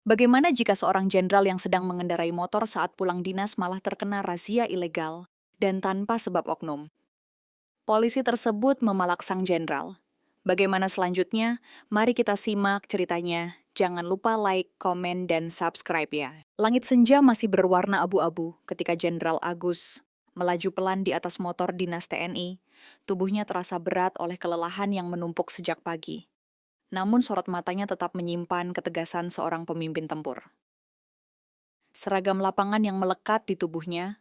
Bagaimana jika seorang jenderal yang sedang mengendarai motor saat pulang dinas malah terkena razia ilegal dan tanpa sebab oknum? Polisi tersebut memalak sang jenderal. Bagaimana selanjutnya? Mari kita simak ceritanya. Jangan lupa like, komen, dan subscribe ya. Langit senja masih berwarna abu-abu ketika Jenderal Agus melaju pelan di atas motor dinas TNI. Tubuhnya terasa berat oleh kelelahan yang menumpuk sejak pagi. Namun sorot matanya tetap menyimpan ketegasan seorang pemimpin tempur. Seragam lapangan yang melekat di tubuhnya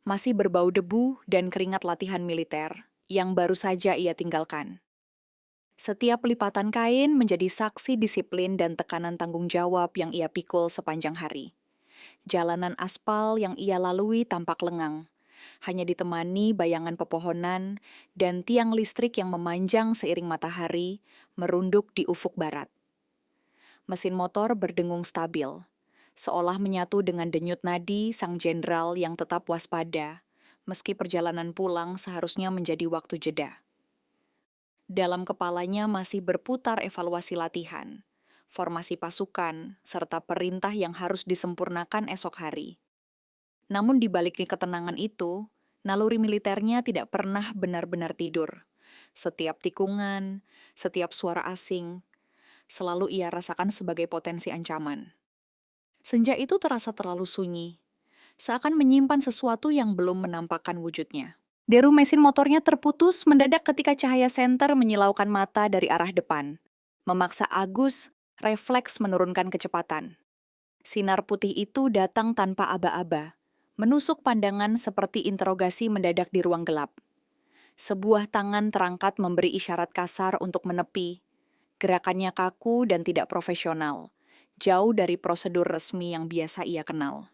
masih berbau debu dan keringat latihan militer yang baru saja ia tinggalkan. Setiap lipatan kain menjadi saksi disiplin dan tekanan tanggung jawab yang ia pikul sepanjang hari. Jalanan aspal yang ia lalui tampak lengang, hanya ditemani bayangan pepohonan dan tiang listrik yang memanjang seiring matahari merunduk di ufuk barat. Mesin motor berdengung stabil, seolah menyatu dengan denyut nadi sang jenderal yang tetap waspada, meski perjalanan pulang seharusnya menjadi waktu jeda. Dalam kepalanya masih berputar evaluasi latihan, formasi pasukan, serta perintah yang harus disempurnakan esok hari. Namun di balik ketenangan itu, naluri militernya tidak pernah benar-benar tidur. Setiap tikungan, setiap suara asing, selalu ia rasakan sebagai potensi ancaman. Senja itu terasa terlalu sunyi, seakan menyimpan sesuatu yang belum menampakkan wujudnya. Deru mesin motornya terputus mendadak ketika cahaya senter menyilaukan mata dari arah depan, memaksa Agus refleks menurunkan kecepatan. Sinar putih itu datang tanpa aba-aba, menusuk pandangan seperti interogasi mendadak di ruang gelap. Sebuah tangan terangkat memberi isyarat kasar untuk menepi. Gerakannya kaku dan tidak profesional, jauh dari prosedur resmi yang biasa ia kenal.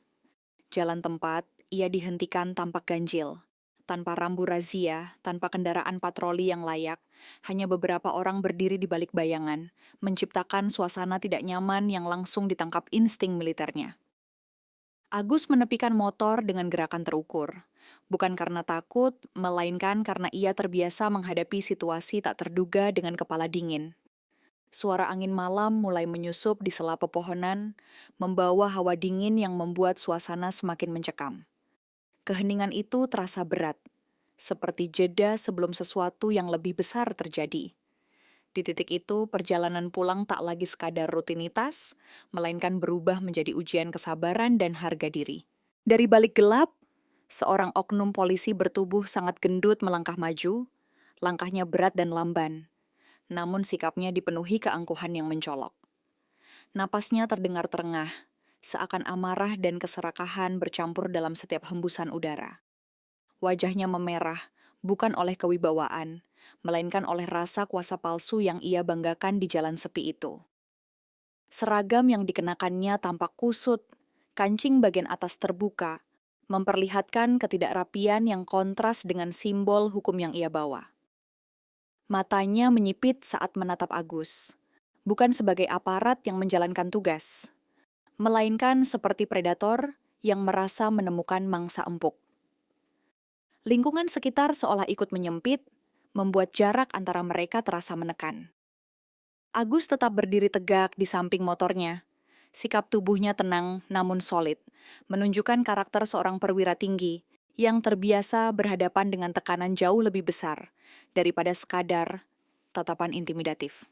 Jalan tempat, ia dihentikan tampak ganjil. Tanpa rambu razia, tanpa kendaraan patroli yang layak, hanya beberapa orang berdiri di balik bayangan, menciptakan suasana tidak nyaman yang langsung ditangkap insting militernya. Agus menepikan motor dengan gerakan terukur. Bukan karena takut, melainkan karena ia terbiasa menghadapi situasi tak terduga dengan kepala dingin. Suara angin malam mulai menyusup di sela pepohonan, membawa hawa dingin yang membuat suasana semakin mencekam. Keheningan itu terasa berat, seperti jeda sebelum sesuatu yang lebih besar terjadi. Di titik itu, perjalanan pulang tak lagi sekadar rutinitas, melainkan berubah menjadi ujian kesabaran dan harga diri. Dari balik gelap, seorang oknum polisi bertubuh sangat gendut melangkah maju, langkahnya berat dan lamban, namun sikapnya dipenuhi keangkuhan yang mencolok. Napasnya terdengar terengah, seakan amarah dan keserakahan bercampur dalam setiap hembusan udara. Wajahnya memerah, bukan oleh kewibawaan, melainkan oleh rasa kuasa palsu yang ia banggakan di jalan sepi itu. Seragam yang dikenakannya tampak kusut, kancing bagian atas terbuka, memperlihatkan ketidakrapian yang kontras dengan simbol hukum yang ia bawa. Matanya menyipit saat menatap Agus, bukan sebagai aparat yang menjalankan tugas, melainkan seperti predator yang merasa menemukan mangsa empuk. Lingkungan sekitar seolah ikut menyempit, membuat jarak antara mereka terasa menekan. Agus tetap berdiri tegak di samping motornya. Sikap tubuhnya tenang namun solid, menunjukkan karakter seorang perwira tinggi yang terbiasa berhadapan dengan tekanan jauh lebih besar daripada sekadar tatapan intimidatif.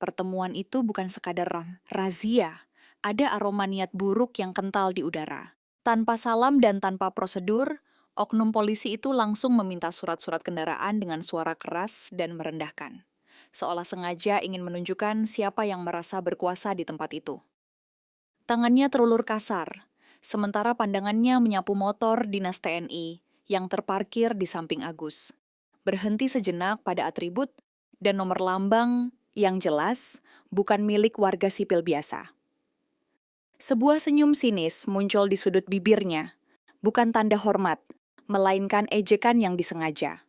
Pertemuan itu bukan sekadar razia, ada aroma niat buruk yang kental di udara. Tanpa salam dan tanpa prosedur, oknum polisi itu langsung meminta surat-surat kendaraan dengan suara keras dan merendahkan, seolah sengaja ingin menunjukkan siapa yang merasa berkuasa di tempat itu. Tangannya terulur kasar, sementara pandangannya menyapu motor dinas TNI yang terparkir di samping Agus. Berhenti sejenak pada atribut dan nomor lambang yang jelas bukan milik warga sipil biasa. Sebuah senyum sinis muncul di sudut bibirnya, bukan tanda hormat, melainkan ejekan yang disengaja.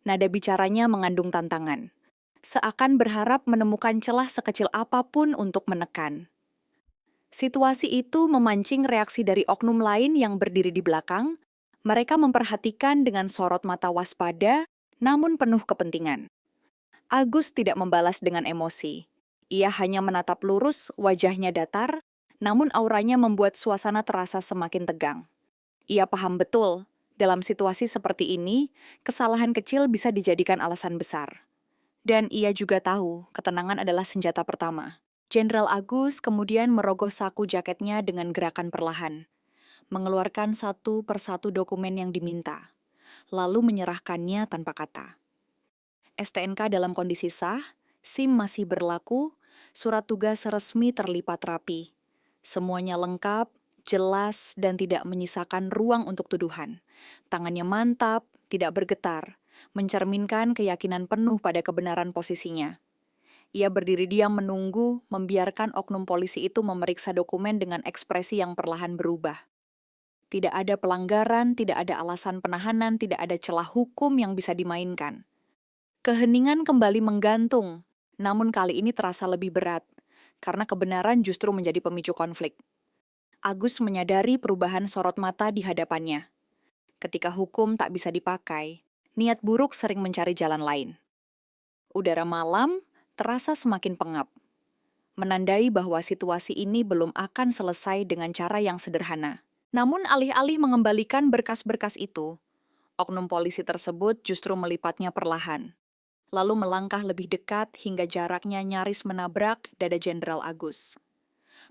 Nada bicaranya mengandung tantangan, seakan berharap menemukan celah sekecil apapun untuk menekan. Situasi itu memancing reaksi dari oknum lain yang berdiri di belakang. Mereka memperhatikan dengan sorot mata waspada, namun penuh kepentingan. Agus tidak membalas dengan emosi. Ia hanya menatap lurus, wajahnya datar, Namun auranya membuat suasana terasa semakin tegang. Ia paham betul, dalam situasi seperti ini, kesalahan kecil bisa dijadikan alasan besar. Dan ia juga tahu ketenangan adalah senjata pertama. Jenderal Agus kemudian merogoh saku jaketnya dengan gerakan perlahan, mengeluarkan satu persatu dokumen yang diminta, lalu menyerahkannya tanpa kata. STNK dalam kondisi sah, SIM masih berlaku, surat tugas resmi terlipat rapi. Semuanya lengkap, jelas, dan tidak menyisakan ruang untuk tuduhan. Tangannya mantap, tidak bergetar, mencerminkan keyakinan penuh pada kebenaran posisinya. Ia berdiri diam menunggu, membiarkan oknum polisi itu memeriksa dokumen dengan ekspresi yang perlahan berubah. Tidak ada pelanggaran, tidak ada alasan penahanan, tidak ada celah hukum yang bisa dimainkan. Keheningan kembali menggantung, namun kali ini terasa lebih berat, karena kebenaran justru menjadi pemicu konflik. Agus menyadari perubahan sorot mata di hadapannya. Ketika hukum tak bisa dipakai, niat buruk sering mencari jalan lain. Udara malam terasa semakin pengap, menandai bahwa situasi ini belum akan selesai dengan cara yang sederhana. Namun alih-alih mengembalikan berkas-berkas itu, oknum polisi tersebut justru melipatnya perlahan, lalu melangkah lebih dekat hingga jaraknya nyaris menabrak dada Jenderal Agus.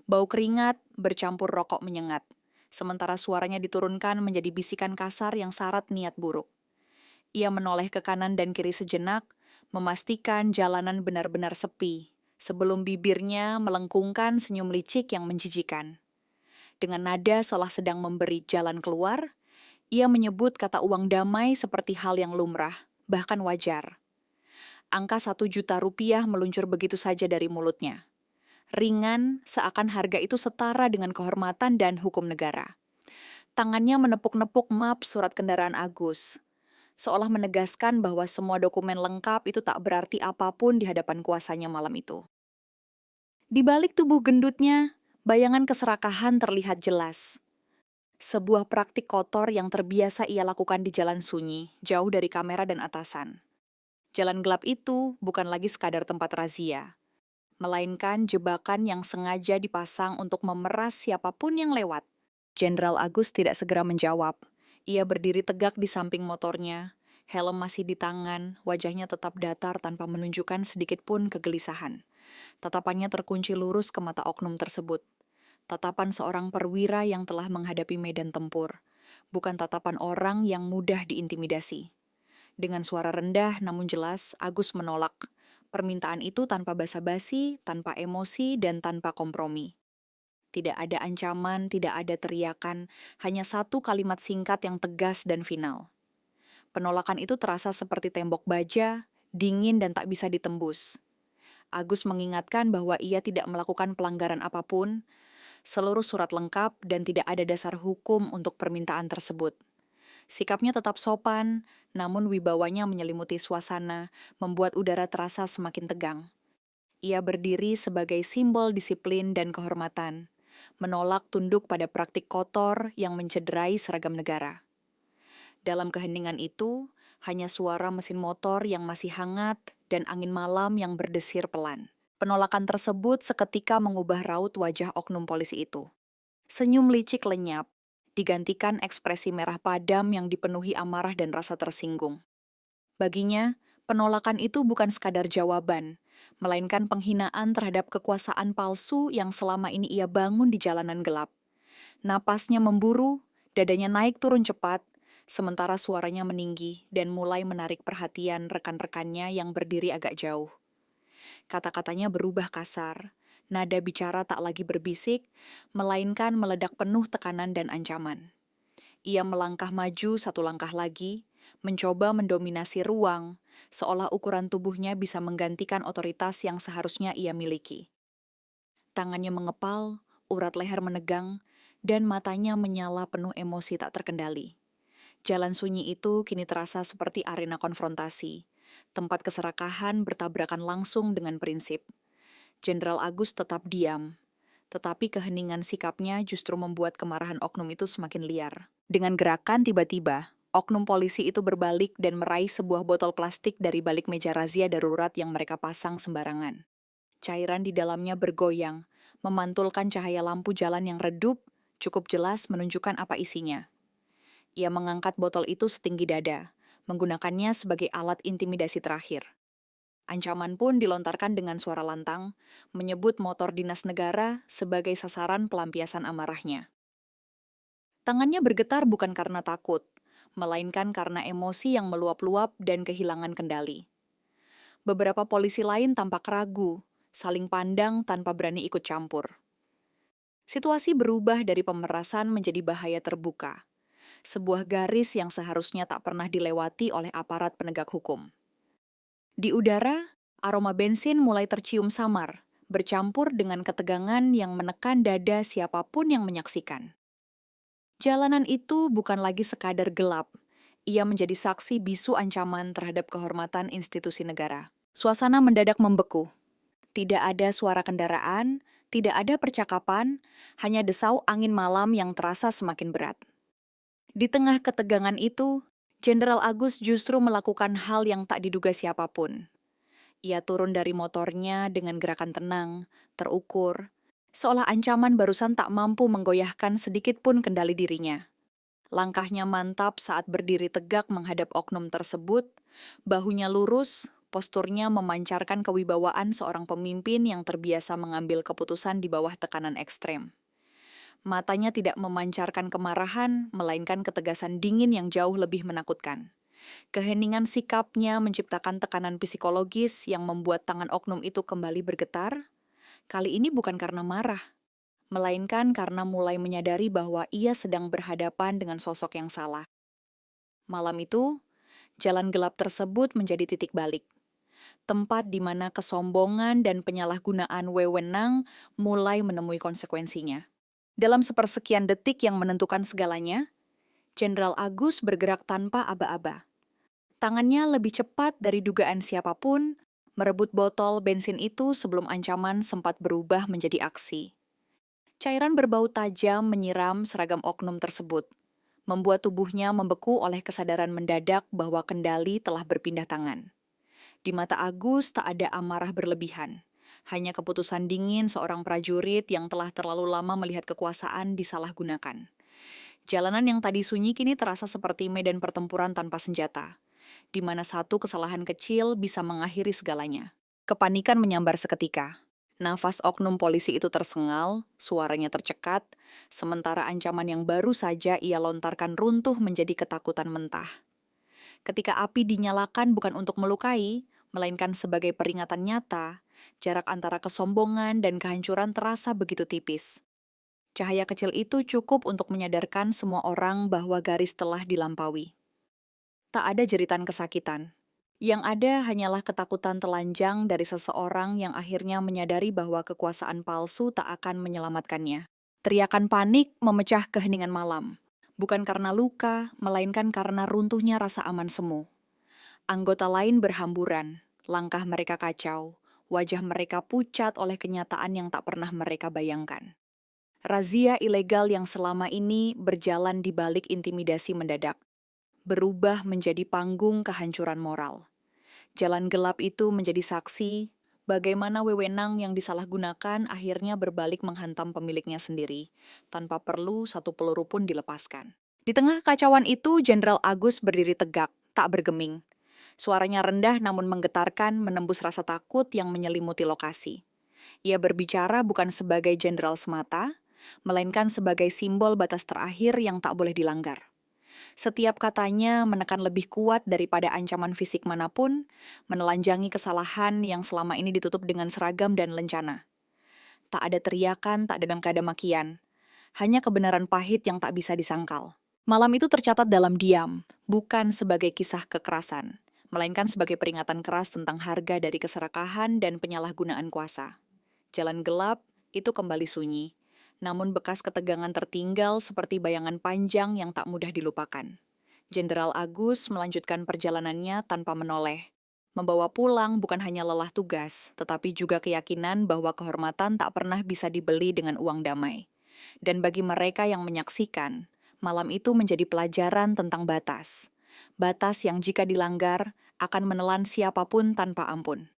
Bau keringat bercampur rokok menyengat, sementara suaranya diturunkan menjadi bisikan kasar yang syarat niat buruk. Ia menoleh ke kanan dan kiri sejenak, memastikan jalanan benar-benar sepi, sebelum bibirnya melengkungkan senyum licik yang menjijikan. Dengan nada seolah sedang memberi jalan keluar, ia menyebut kata uang damai seperti hal yang lumrah, bahkan wajar. Angka 1 juta rupiah meluncur begitu saja dari mulutnya. Ringan, seakan harga itu setara dengan kehormatan dan hukum negara. Tangannya menepuk-nepuk map surat kendaraan Agus, seolah menegaskan bahwa semua dokumen lengkap itu tak berarti apapun di hadapan kuasanya malam itu. Di balik tubuh gendutnya, bayangan keserakahan terlihat jelas. Sebuah praktik kotor yang terbiasa ia lakukan di jalan sunyi, jauh dari kamera dan atasan. Jalan gelap itu bukan lagi sekadar tempat razia, melainkan jebakan yang sengaja dipasang untuk memeras siapapun yang lewat. Jenderal Agus tidak segera menjawab. Ia berdiri tegak di samping motornya, helm masih di tangan, wajahnya tetap datar tanpa menunjukkan sedikit pun kegelisahan. Tatapannya terkunci lurus ke mata oknum tersebut. Tatapan seorang perwira yang telah menghadapi medan tempur, bukan tatapan orang yang mudah diintimidasi. Dengan suara rendah namun jelas, Agus menolak permintaan itu tanpa basa-basi, tanpa emosi, dan tanpa kompromi. Tidak ada ancaman, tidak ada teriakan, hanya satu kalimat singkat yang tegas dan final. Penolakan itu terasa seperti tembok baja, dingin dan tak bisa ditembus. Agus mengingatkan bahwa ia tidak melakukan pelanggaran apapun, seluruh surat lengkap dan tidak ada dasar hukum untuk permintaan tersebut. Sikapnya tetap sopan, namun wibawanya menyelimuti suasana, membuat udara terasa semakin tegang. Ia berdiri sebagai simbol disiplin dan kehormatan, menolak tunduk pada praktik kotor yang mencederai seragam negara. Dalam keheningan itu, hanya suara mesin motor yang masih hangat dan angin malam yang berdesir pelan. Penolakan tersebut seketika mengubah raut wajah oknum polisi itu. Senyum licik lenyap, digantikan ekspresi merah padam yang dipenuhi amarah dan rasa tersinggung. Baginya, penolakan itu bukan sekadar jawaban, melainkan penghinaan terhadap kekuasaan palsu yang selama ini ia bangun di jalanan gelap. Napasnya memburu, dadanya naik turun cepat, sementara suaranya meninggi dan mulai menarik perhatian rekan-rekannya yang berdiri agak jauh. Kata-katanya berubah kasar, nada bicara tak lagi berbisik, melainkan meledak penuh tekanan dan ancaman. Ia melangkah maju satu langkah lagi, mencoba mendominasi ruang, seolah ukuran tubuhnya bisa menggantikan otoritas yang seharusnya ia miliki. Tangannya mengepal, urat leher menegang, dan matanya menyala penuh emosi tak terkendali. Jalan sunyi itu kini terasa seperti arena konfrontasi, tempat keserakahan bertabrakan langsung dengan prinsip. Jenderal Agus tetap diam, tetapi keheningan sikapnya justru membuat kemarahan oknum itu semakin liar. Dengan gerakan tiba-tiba, oknum polisi itu berbalik dan meraih sebuah botol plastik dari balik meja razia darurat yang mereka pasang sembarangan. Cairan di dalamnya bergoyang, memantulkan cahaya lampu jalan yang redup, cukup jelas menunjukkan apa isinya. Ia mengangkat botol itu setinggi dada, menggunakannya sebagai alat intimidasi terakhir. Ancaman pun dilontarkan dengan suara lantang, menyebut motor dinas negara sebagai sasaran pelampiasan amarahnya. Tangannya bergetar bukan karena takut, melainkan karena emosi yang meluap-luap dan kehilangan kendali. Beberapa polisi lain tampak ragu, saling pandang tanpa berani ikut campur. Situasi berubah dari pemerasan menjadi bahaya terbuka, sebuah garis yang seharusnya tak pernah dilewati oleh aparat penegak hukum. Di udara, aroma bensin mulai tercium samar, bercampur dengan ketegangan yang menekan dada siapapun yang menyaksikan. Jalanan itu bukan lagi sekadar gelap, ia menjadi saksi bisu ancaman terhadap kehormatan institusi negara. Suasana mendadak membeku. Tidak ada suara kendaraan, tidak ada percakapan, hanya desau angin malam yang terasa semakin berat. Di tengah ketegangan itu, Jenderal Agus justru melakukan hal yang tak diduga siapapun. Ia turun dari motornya dengan gerakan tenang, terukur, seolah ancaman barusan tak mampu menggoyahkan sedikit pun kendali dirinya. Langkahnya mantap saat berdiri tegak menghadap oknum tersebut, bahunya lurus, posturnya memancarkan kewibawaan seorang pemimpin yang terbiasa mengambil keputusan di bawah tekanan ekstrem. Matanya tidak memancarkan kemarahan, melainkan ketegasan dingin yang jauh lebih menakutkan. Keheningan sikapnya menciptakan tekanan psikologis yang membuat tangan oknum itu kembali bergetar. Kali ini bukan karena marah, melainkan karena mulai menyadari bahwa ia sedang berhadapan dengan sosok yang salah. Malam itu, jalan gelap tersebut menjadi titik balik. Tempat di mana kesombongan dan penyalahgunaan wewenang mulai menemui konsekuensinya. Dalam sepersekian detik yang menentukan segalanya, Jenderal Agus bergerak tanpa aba-aba. Tangannya lebih cepat dari dugaan siapapun, merebut botol bensin itu sebelum ancaman sempat berubah menjadi aksi. Cairan berbau tajam menyiram seragam oknum tersebut, membuat tubuhnya membeku oleh kesadaran mendadak bahwa kendali telah berpindah tangan. Di mata Agus tak ada amarah berlebihan, hanya keputusan dingin seorang prajurit yang telah terlalu lama melihat kekuasaan disalahgunakan. Jalanan yang tadi sunyi kini terasa seperti medan pertempuran tanpa senjata, di mana satu kesalahan kecil bisa mengakhiri segalanya. Kepanikan menyambar seketika. Nafas oknum polisi itu tersengal, suaranya tercekat, sementara ancaman yang baru saja ia lontarkan runtuh menjadi ketakutan mentah. Ketika api dinyalakan bukan untuk melukai, melainkan sebagai peringatan nyata, jarak antara kesombongan dan kehancuran terasa begitu tipis. Cahaya kecil itu cukup untuk menyadarkan semua orang bahwa garis telah dilampaui. Tak ada jeritan kesakitan. Yang ada hanyalah ketakutan telanjang dari seseorang yang akhirnya menyadari bahwa kekuasaan palsu tak akan menyelamatkannya. Teriakan panik memecah keheningan malam. Bukan karena luka, melainkan karena runtuhnya rasa aman semu. Anggota lain berhamburan, langkah mereka kacau, wajah mereka pucat oleh kenyataan yang tak pernah mereka bayangkan. Razia ilegal yang selama ini berjalan di balik intimidasi mendadak, berubah menjadi panggung kehancuran moral. Jalan gelap itu menjadi saksi bagaimana wewenang yang disalahgunakan akhirnya berbalik menghantam pemiliknya sendiri, tanpa perlu satu peluru pun dilepaskan. Di tengah kacauan itu, Jenderal Agus berdiri tegak, tak bergeming. Suaranya rendah namun menggetarkan, menembus rasa takut yang menyelimuti lokasi. Ia berbicara bukan sebagai jenderal semata, melainkan sebagai simbol batas terakhir yang tak boleh dilanggar. Setiap katanya menekan lebih kuat daripada ancaman fisik manapun, menelanjangi kesalahan yang selama ini ditutup dengan seragam dan lencana. Tak ada teriakan, tak ada kadamakian. Hanya kebenaran pahit yang tak bisa disangkal. Malam itu tercatat dalam diam, bukan sebagai kisah kekerasan, melainkan sebagai peringatan keras tentang harga dari keserakahan dan penyalahgunaan kuasa. Jalan gelap itu kembali sunyi, namun bekas ketegangan tertinggal seperti bayangan panjang yang tak mudah dilupakan. Jenderal Agus melanjutkan perjalanannya tanpa menoleh, membawa pulang bukan hanya lelah tugas, tetapi juga keyakinan bahwa kehormatan tak pernah bisa dibeli dengan uang damai. Dan bagi mereka yang menyaksikan, malam itu menjadi pelajaran tentang batas. Batas yang jika dilanggar akan menelan siapapun tanpa ampun.